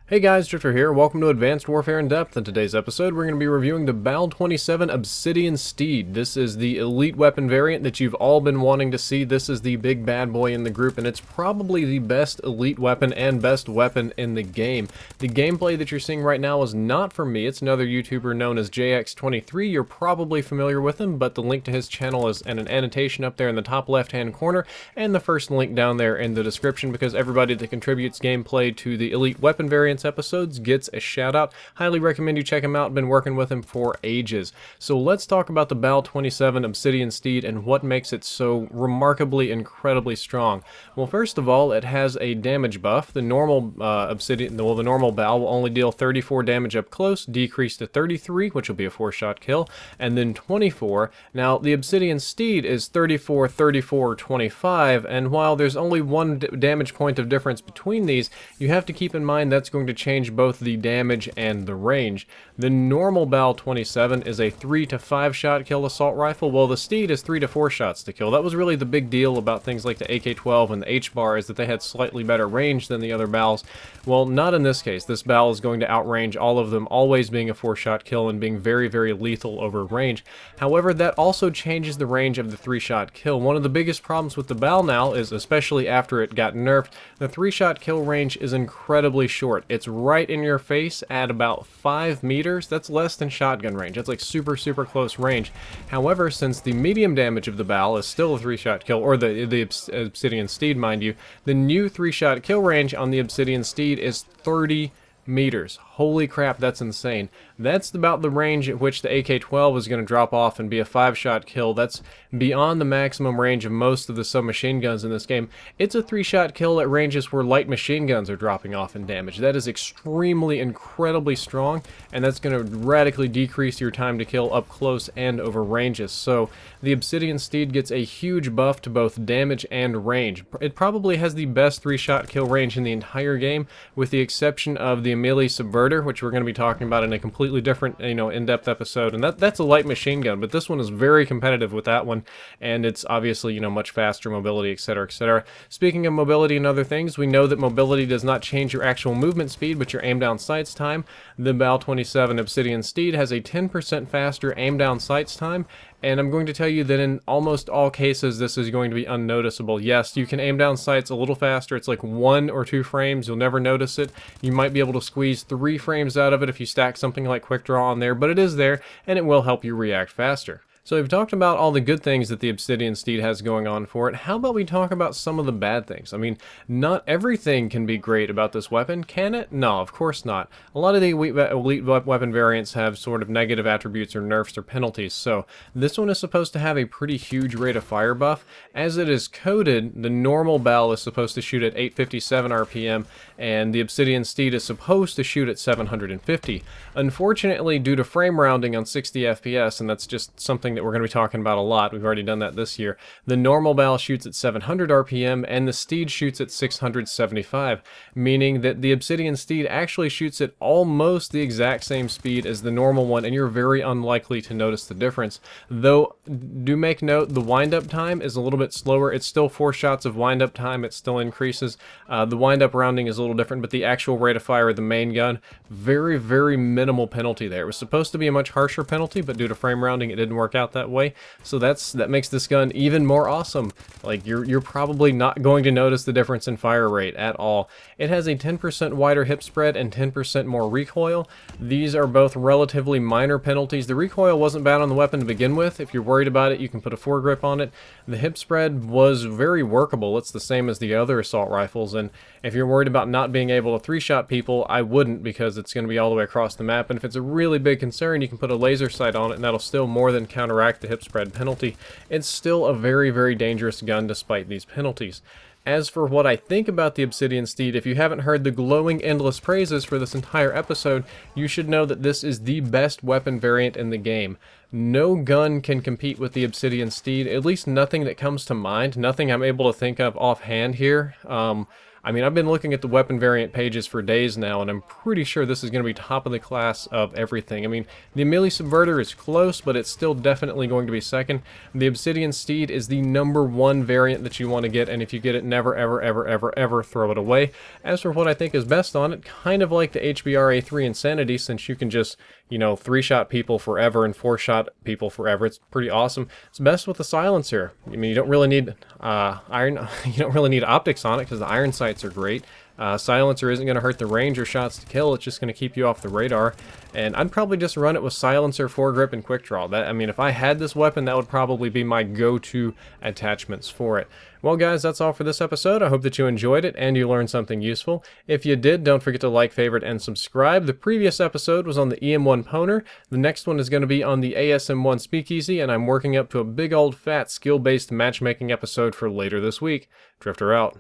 Hey guys, Drifter here. Welcome to Advanced Warfare in Depth. In today's episode, we're going to be reviewing the BAL-27 Obsidian Steed. This is the elite weapon variant that you've all been wanting to see. This is the big bad boy in the group, and it's probably the best elite weapon and best weapon in the game. The gameplay that you're seeing right now is not from me. It's another YouTuber known as JX23. You're probably familiar with him, but the link to his channel is in an annotation up there in the top left-hand corner, and the first link down there in the description, because everybody that contributes gameplay to the elite weapon variant episodes gets a shout out. Highly recommend you check him out. Been working with him for ages. So let's talk about the BAL-27 Obsidian Steed and what makes it so remarkably incredibly strong. Well, first of all, it has a damage buff. The normal the normal BAL will only deal 34 damage up close, decrease to 33, which will be a 4-shot kill, and then 24. Now, the Obsidian Steed is 34, 34, 25, and while there's only one damage point of difference between these, you have to keep in mind that's going to change both the damage and the range. The normal BAL-27 is a 3 to 5 shot kill assault rifle, while the Steed is 3 to 4 shots to kill. That was really the big deal about things like the AK-12 and the H-bar, is that they had slightly better range than the other BALs. Well, not in this case. This BAL is going to outrange all of them, always being a 4-shot kill and being very, very lethal over range. However, that also changes the range of the 3-shot kill. One of the biggest problems with the BAL now is, especially after it got nerfed, the 3-shot kill range is incredibly short. It's right in your face at about 5 meters. That's less than shotgun range. That's like super, super close range. However, since the medium damage of the BAL is still a 3-shot kill, or the Obsidian Steed, mind you, the new 3-shot kill range on the Obsidian Steed is 30 meters. Holy crap, that's insane. That's about the range at which the AK-12 is going to drop off and be a 5-shot kill. That's beyond the maximum range of most of the submachine guns in this game. It's a 3-shot kill at ranges where light machine guns are dropping off in damage. That is extremely, incredibly strong, and that's going to radically decrease your time to kill up close and over ranges. So the Obsidian Steed gets a huge buff to both damage and range. It probably has the best 3-shot kill range in the entire game, with the exception of the melee subverter, which we're going to be talking about in a completely different, in-depth episode. And that's a light machine gun, but this one is very competitive with that one, and it's obviously, much faster mobility, etc., etc. Speaking of mobility and other things, we know that mobility does not change your actual movement speed, but your aim down sights time. The BAL-27 Obsidian Steed has a 10% faster aim down sights time, and I'm going to tell you that in almost all cases this is going to be unnoticeable. Yes, you can aim down sights a little faster. It's like 1 or 2 frames. You'll never notice it. You might be able to squeeze 3 frames out of it if you stack something like Quick Draw on there, but it is there, and it will help you react faster. So we've talked about all the good things that the Obsidian Steed has going on for it. How about we talk about some of the bad things? I mean, not everything can be great about this weapon, can it? No, of course not. A lot of the elite weapon variants have sort of negative attributes or nerfs or penalties, so this one is supposed to have a pretty huge rate of fire buff. As it is coded, the normal BAL is supposed to shoot at 857 RPM, and the Obsidian Steed is supposed to shoot at 750. Unfortunately, due to frame rounding on 60 FPS, and that's just something that we're going to be talking about a lot, we've already done that this year, the normal BAL shoots at 700 RPM and the Steed shoots at 675, meaning that the Obsidian Steed actually shoots at almost the exact same speed as the normal one, and you're very unlikely to notice the difference. Though, do make note, the wind-up time is a little bit slower. It's still 4 shots of wind-up time. It still increases. The wind-up rounding is a little different, but the actual rate of fire of the main gun, very, very minimal penalty there. It was supposed to be a much harsher penalty, but due to frame rounding, it didn't work out that way. So that makes this gun even more awesome. Like, you're probably not going to notice the difference in fire rate at all. It has a 10% wider hip spread and 10% more recoil. These are both relatively minor penalties. The recoil wasn't bad on the weapon to begin with. If you're worried about it, you can put a foregrip on it. The hip spread was very workable. It's the same as the other assault rifles, and if you're worried about not being able to 3-shot people, I wouldn't, because it's going to be all the way across the map, and if it's a really big concern, you can put a laser sight on it, and that'll still more than counteract the hip spread penalty. It's still a very, very dangerous gun despite these penalties. As for what I think about the Obsidian Steed, if you haven't heard the glowing endless praises for this entire episode, you should know that this is the best weapon variant in the game. No gun can compete with the Obsidian Steed, at least nothing that comes to mind, nothing I'm able to think of offhand here. I mean, I've been looking at the weapon variant pages for days now, and I'm pretty sure this is going to be top of the class of everything. I mean, the melee subverter is close, but it's still definitely going to be second. The Obsidian Steed is the #1 variant that you want to get, and if you get it, never, ever, ever, ever, ever throw it away. As for what I think is best on it, kind of like the HBR-A3 Insanity, since you can just, you know, 3-shot people forever and 4-shot people forever. It's pretty awesome. It's best with the silencer. I mean, you don't really need you don't really need optics on it because the iron sights are great. Silencer isn't going to hurt the range or shots to kill. It's just going to keep you off the radar. And I'd probably just run it with silencer, foregrip, and quick draw. I mean, if I had this weapon, that would probably be my go-to attachments for it. Well, guys, that's all for this episode. I hope that you enjoyed it and you learned something useful. If you did, don't forget to like, favorite, and subscribe. The previous episode was on the EM1 Poner. The next one is going to be on the ASM1 Speakeasy, and I'm working up to a big old fat skill-based matchmaking episode for later this week. Drifter out.